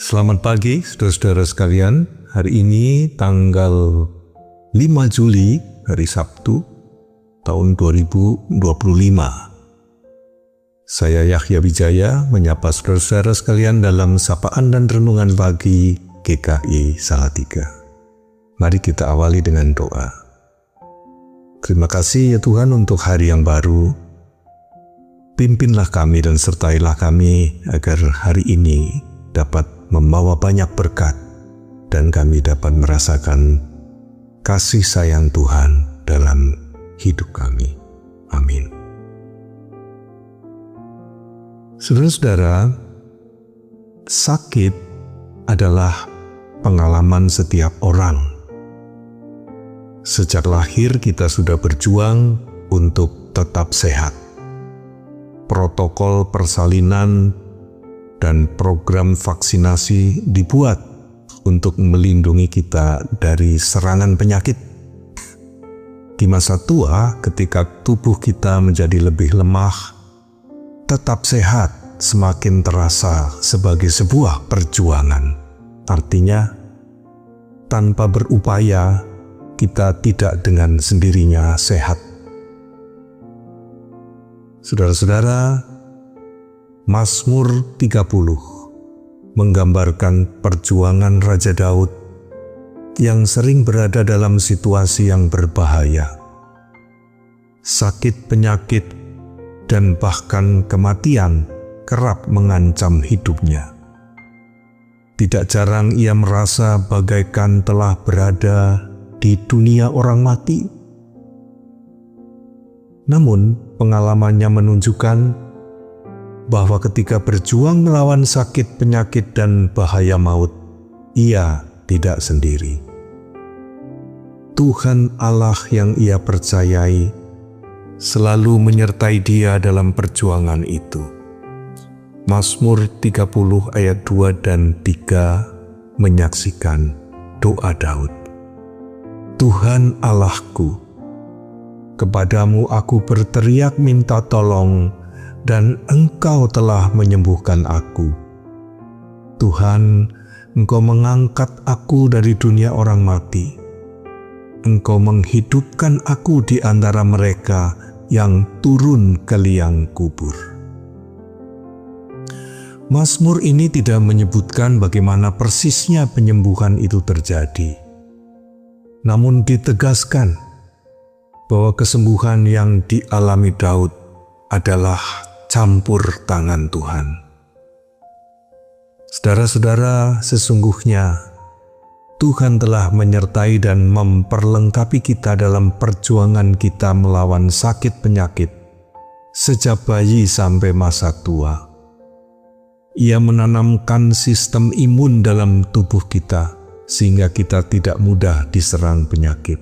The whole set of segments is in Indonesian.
Selamat pagi, saudara-saudara sekalian. Hari ini tanggal 5 Juli, hari Sabtu, tahun 2025. Saya Yahya Wijaya menyapa saudara-saudara sekalian dalam sapaan dan renungan pagi GKI Salatiga. Mari kita awali dengan doa. Terima kasih ya Tuhan untuk hari yang baru. Pimpinlah kami dan sertailah kami agar hari ini dapat membawa banyak berkat dan kami dapat merasakan kasih sayang Tuhan dalam hidup kami. Amin. Saudara-saudara, sakit adalah pengalaman setiap orang. Sejak lahir kita sudah berjuang untuk tetap sehat. Protokol persalinan dan program vaksinasi dibuat untuk melindungi kita dari serangan penyakit. Di masa tua, ketika tubuh kita menjadi lebih lemah, tetap sehat semakin terasa sebagai sebuah perjuangan. Artinya, tanpa berupaya, kita tidak dengan sendirinya sehat. Saudara-saudara, Mazmur 30 menggambarkan perjuangan Raja Daud yang sering berada dalam situasi yang berbahaya. Sakit, penyakit, dan bahkan kematian kerap mengancam hidupnya. Tidak jarang ia merasa bagaikan telah berada di dunia orang mati. Namun, pengalamannya menunjukkan bahwa ketika berjuang melawan sakit, penyakit, dan bahaya maut, ia tidak sendiri. Tuhan Allah yang ia percayai selalu menyertai dia dalam perjuangan itu. Mazmur 30 ayat 2 dan 3 menyaksikan doa Daud. Tuhan Allahku, kepadamu aku berteriak minta tolong, dan Engkau telah menyembuhkan aku. Tuhan, Engkau mengangkat aku dari dunia orang mati. Engkau menghidupkan aku di antara mereka yang turun ke liang kubur. Mazmur ini tidak menyebutkan bagaimana persisnya penyembuhan itu terjadi. Namun ditegaskan bahwa kesembuhan yang dialami Daud adalah campur tangan Tuhan. Saudara-saudara, sesungguhnya Tuhan telah menyertai dan memperlengkapi kita dalam perjuangan kita melawan sakit penyakit sejak bayi sampai masa tua. Ia menanamkan sistem imun dalam tubuh kita sehingga kita tidak mudah diserang penyakit.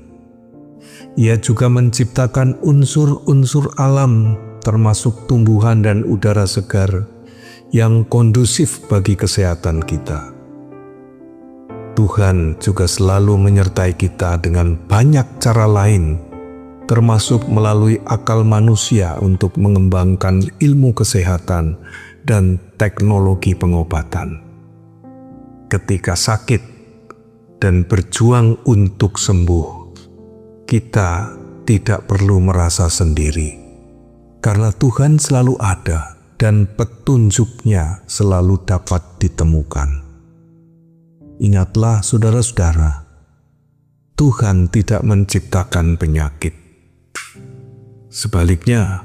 Ia juga menciptakan unsur-unsur alam termasuk tumbuhan dan udara segar yang kondusif bagi kesehatan kita. Tuhan juga selalu menyertai kita dengan banyak cara lain, termasuk melalui akal manusia untuk mengembangkan ilmu kesehatan dan teknologi pengobatan. Ketika sakit dan berjuang untuk sembuh, kita tidak perlu merasa sendiri. Karena Tuhan selalu ada dan petunjuk-Nya selalu dapat ditemukan. Ingatlah saudara-saudara, Tuhan tidak menciptakan penyakit. Sebaliknya,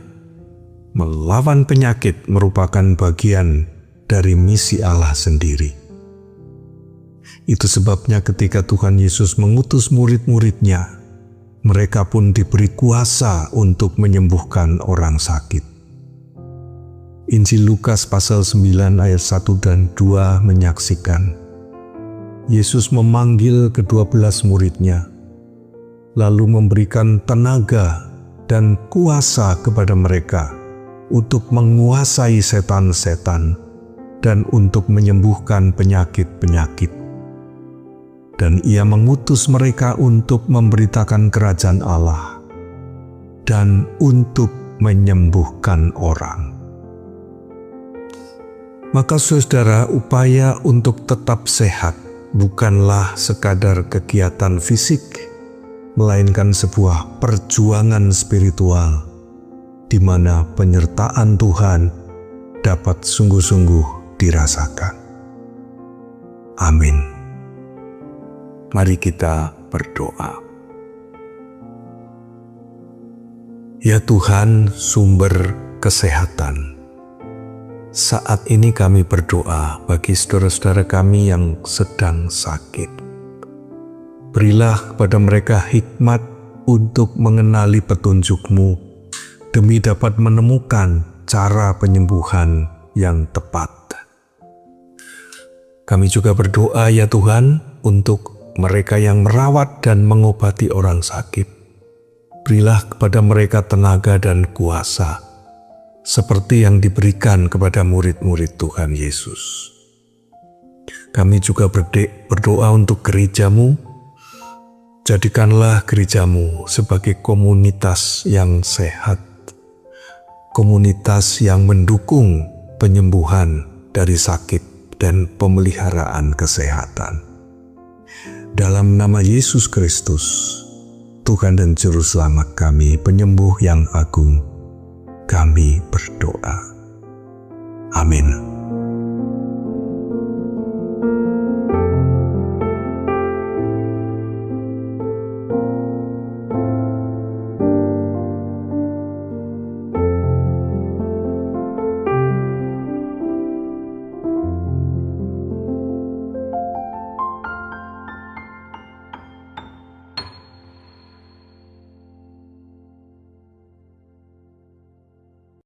melawan penyakit merupakan bagian dari misi Allah sendiri. Itu sebabnya ketika Tuhan Yesus mengutus murid-murid-Nya, mereka pun diberi kuasa untuk menyembuhkan orang sakit. Injil Lukas pasal 9 ayat 1 dan 2 menyaksikan Yesus memanggil ke-12 murid-Nya, lalu memberikan tenaga dan kuasa kepada mereka untuk menguasai setan-setan dan untuk menyembuhkan penyakit-penyakit. Dan ia mengutus mereka untuk memberitakan kerajaan Allah dan untuk menyembuhkan orang. Maka saudara, upaya untuk tetap sehat bukanlah sekadar kegiatan fisik, melainkan sebuah perjuangan spiritual di mana penyertaan Tuhan dapat sungguh-sungguh dirasakan. Amin. Mari kita berdoa. Ya Tuhan, sumber kesehatan, saat ini kami berdoa bagi saudara-saudara kami yang sedang sakit. Berilah kepada mereka hikmat untuk mengenali petunjuk-Mu demi dapat menemukan cara penyembuhan yang tepat. Kami juga berdoa ya Tuhan untuk mereka yang merawat dan mengobati orang sakit. Berilah kepada mereka tenaga dan kuasa, seperti yang diberikan kepada murid-murid Tuhan Yesus. Kami juga berdoa untuk gereja-Mu. Jadikanlah gereja-Mu sebagai komunitas yang sehat, komunitas yang mendukung penyembuhan dari sakit dan pemeliharaan kesehatan. Dalam nama Yesus Kristus, Tuhan dan Juru Selamat kami, penyembuh yang agung, kami berdoa. Amin.